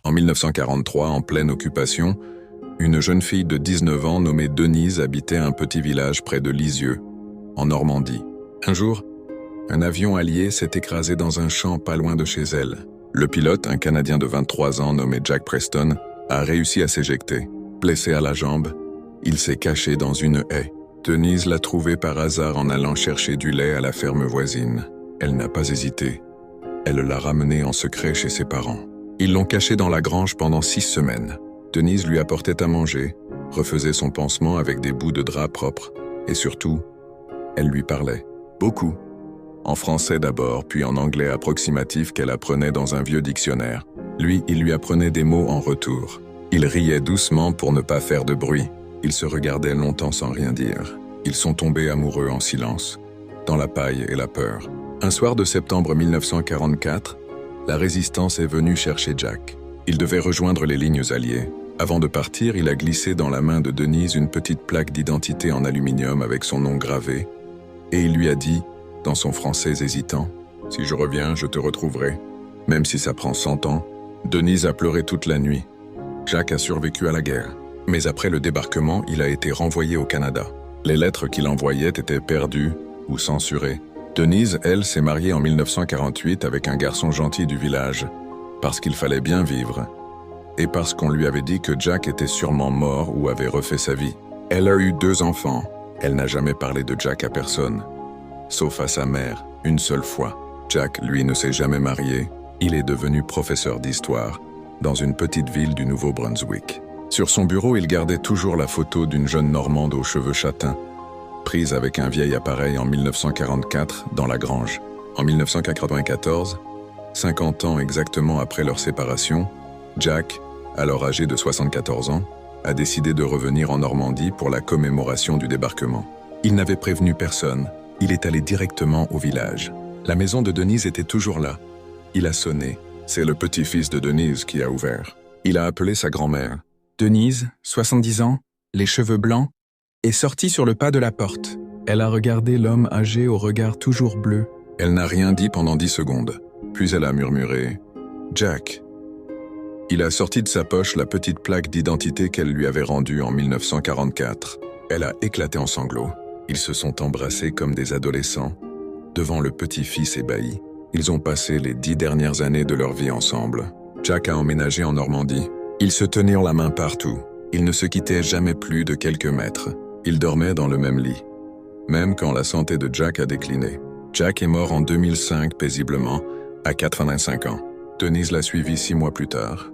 En 1943, en pleine occupation, une jeune fille de 19 ans nommée Denise habitait un petit village près de Lisieux, en Normandie. Un jour, un avion allié s'est écrasé dans un champ pas loin de chez elle. Le pilote, un Canadien de 23 ans nommé Jack Preston, a réussi à s'éjecter. Blessé à la jambe, il s'est caché dans une haie. Denise l'a trouvé par hasard en allant chercher du lait à la ferme voisine. Elle n'a pas hésité. Elle l'a ramené en secret chez ses parents. Ils l'ont caché dans la grange pendant 6 semaines. Denise lui apportait à manger, refaisait son pansement avec des bouts de drap propres, et surtout, elle lui parlait. Beaucoup. En français d'abord, puis en anglais approximatif qu'elle apprenait dans un vieux dictionnaire. Lui, il lui apprenait des mots en retour. Il riait doucement pour ne pas faire de bruit. Ils se regardaient longtemps sans rien dire. Ils sont tombés amoureux en silence, dans la paille et la peur. Un soir de septembre 1944, la résistance est venue chercher Jack. Il devait rejoindre les lignes alliées. Avant de partir, il a glissé dans la main de Denise une petite plaque d'identité en aluminium avec son nom gravé, et il lui a dit, dans son français hésitant, « Si je reviens, je te retrouverai, même si ça prend 100 ans. » Denise a pleuré toute la nuit. Jack a survécu à la guerre. Mais après le débarquement, il a été renvoyé au Canada. Les lettres qu'il envoyait étaient perdues ou censurées. Denise, elle, s'est mariée en 1948 avec un garçon gentil du village, parce qu'il fallait bien vivre, et parce qu'on lui avait dit que Jack était sûrement mort ou avait refait sa vie. Elle a eu 2 enfants. Elle n'a jamais parlé de Jack à personne, sauf à sa mère, une seule fois. Jack, lui, ne s'est jamais marié. Il est devenu professeur d'histoire dans une petite ville du Nouveau-Brunswick. Sur son bureau, il gardait toujours la photo d'une jeune Normande aux cheveux châtains, prise avec un vieil appareil en 1944 dans la grange. En 1994, 50 ans exactement après leur séparation, Jack, alors âgé de 74 ans, a décidé de revenir en Normandie pour la commémoration du débarquement. Il n'avait prévenu personne, il est allé directement au village. La maison de Denise était toujours là. Il a sonné. C'est le petit-fils de Denise qui a ouvert. Il a appelé sa grand-mère. Denise, 70 ans, les cheveux blancs, est sortie sur le pas de la porte. Elle a regardé l'homme âgé au regard toujours bleu. Elle n'a rien dit pendant 10 secondes. Puis elle a murmuré « Jack ». Il a sorti de sa poche la petite plaque d'identité qu'elle lui avait rendue en 1944. Elle a éclaté en sanglots. Ils se sont embrassés comme des adolescents, devant le petit-fils ébahi. Ils ont passé les 10 dernières années de leur vie ensemble. Jack a emménagé en Normandie. Ils se tenaient la main partout. Ils ne se quittaient jamais plus de quelques mètres. Ils dormaient dans le même lit, même quand la santé de Jack a décliné. Jack est mort en 2005 paisiblement, à 85 ans. Denise l'a suivi 6 mois plus tard.